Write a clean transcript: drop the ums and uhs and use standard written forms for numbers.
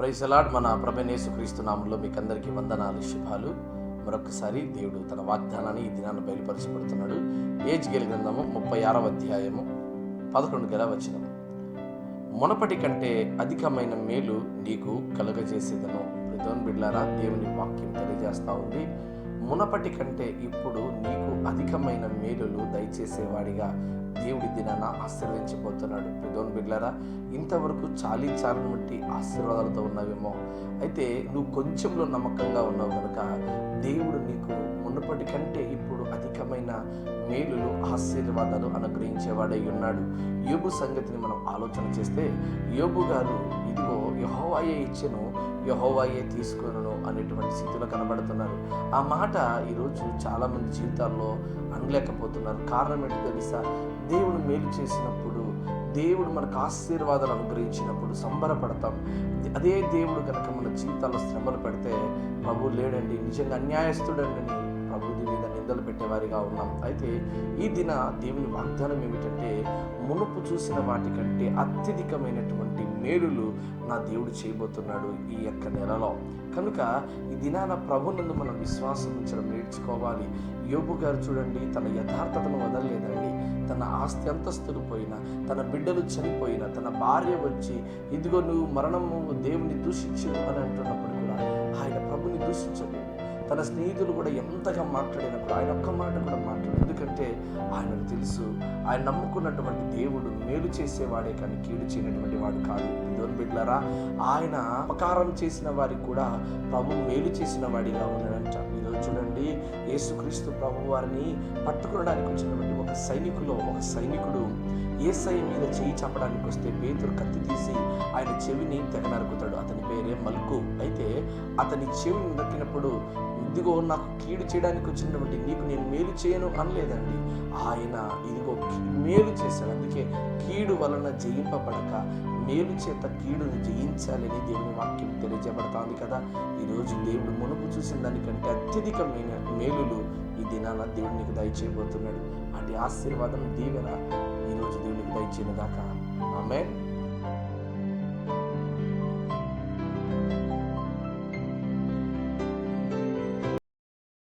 Praise the lord. మన ప్రభువైన యేసుక్రీస్తు నామములో మీకు అందరికీ వందనాలు, శుభాలు. మరొకసారి దేవుడు తన వాగ్దానాన్ని ఈ దినాన్ని బయలుపరచబడుతున్నాడు. యెహెజ్కేలు గ్రంథము 36వ అధ్యాయము 11వ వచనం. మునపటి కంటే అధికమైన మేలు నీకు కలుగజేసేదను. దేవుని బిడ్డలారా, దేవుని వాక్యం తెలియజేస్తా ఉంది. మునపటి కంటే ఇప్పుడు నీకు అధికమైన మేలులు దయచేసేవాడిగా దేవుడి దినాన ఆశీర్వదించబోతున్నాడు. దేవుని బిడ్డలారా, ఇంతవరకు చాలని బట్టి ఆశీర్వాదాలతో ఉన్నావేమో. అయితే నువ్వు కొంచెంలో నమ్మకంగా ఉన్నావు కనుక దేవుడు నీకు మునుపటి కంటే ఇప్పుడు అధికమైన మేలులు, ఆశీర్వాదాలు అనుగ్రహించేవాడై ఉన్నాడు. యోబు సంగతిని మనం ఆలోచన చేస్తే, యోబు గారు ఇదిగో యెహోవాయే ఇచ్చెను, యెహోవాయే తీసుకొనును అనేటువంటి స్థితిలో కనబడుతున్నారు. ఆ మాట ఈరోజు చాలామంది జీవితాల్లో అనలేకపోతున్నారు. కారణం ఏంటి తెలుసా? దేవుడు మేలు చేసినప్పుడు, దేవుడు మనకు ఆశీర్వాదాలు అనుగ్రహించినప్పుడు సంబరపడతాం. అదే దేవుడు కనుక మన జీవితాల్లో శ్రమలు పెడితే, ప్రభు లేడండి, నిజంగా అన్యాయస్తుడండి ప్రభుది మీద నిందలు పెట్టేవారిగా ఉన్నాం. అయితే ఈ దిన దేవుని వాగ్దానం ఏమిటంటే, మునుపు చూసిన వాటికంటే అత్యధికమైనటువంటి మేలులు నా దేవుడు చేయబోతున్నాడు ఈ యొక్క నెలలో. కనుక ఈ దినాన ప్రభునందు మనం విశ్వాసం ఉంచడం నేర్చుకోవాలి. యోబు గారు చూడండి, తన యథార్థతను వదలలేదండి. తన ఆస్తి అంతస్తులు పోయినా, తన బిడ్డలు చనిపోయినా, తన భార్య వచ్చి ఇదిగో నువ్వు మరణము దేవుని దూషించు అని అంటున్నప్పుడు కూడా ఆయన ప్రభుని దూషించలేదు. తన స్నేహితులు కూడా ఎంతగా మాట్లాడినప్పుడు ఆయన ఒక్క మాట కూడా మాట్లాడు. ఎందుకంటే ఆయనకు తెలుసు, ఆయన నమ్ముకున్నటువంటి దేవుడు మేలు చేసేవాడే కానీ కీడు చేయనటువంటి వాడు కాదు. దేవుని బిడ్డలారా, ఆయన అపకారం చేసిన వారికి కూడా ప్రభు మేలు చేసిన వాడిగా ఉన్నాడంట. ఈరోజు చూడండి, యేసుక్రీస్తు ప్రభు వారిని పట్టుకోవడానికి వచ్చినటువంటి ఒక సైనికుడు యేసయ్య మీద చేయి చంపడానికి వస్తే పేతురు కత్తి తీసి ఆయన చెవిని తెగ నరుకుతాడు. అతని పేరే మల్కు. అయితే అతని చెవిని నరికినప్పుడు, ఇదిగో నాకు కీడు చేయడానికి వచ్చినటువంటి నీకు నేను మేలు చేయను అనలేదండి. ఆయన ఇదిగో మేలు చేశాడు. అందుకే కీడు వలన జయింపబడక మేలు చేత కీడును జయించాలని దేవుని వాక్యం తెలియజేయబడుతుంది కదా. ఈరోజు దేవుడు మునుపు చూసిన దానికంటే అత్యధికమైన మేలులు ఈ దినాన దేవుడు నీకు దయచేయబోతున్నాడు. అటు ఆశీర్వాదం, దీవెన ఈరోజు దేవునికి దయచేయను గాక. ఆమేన్.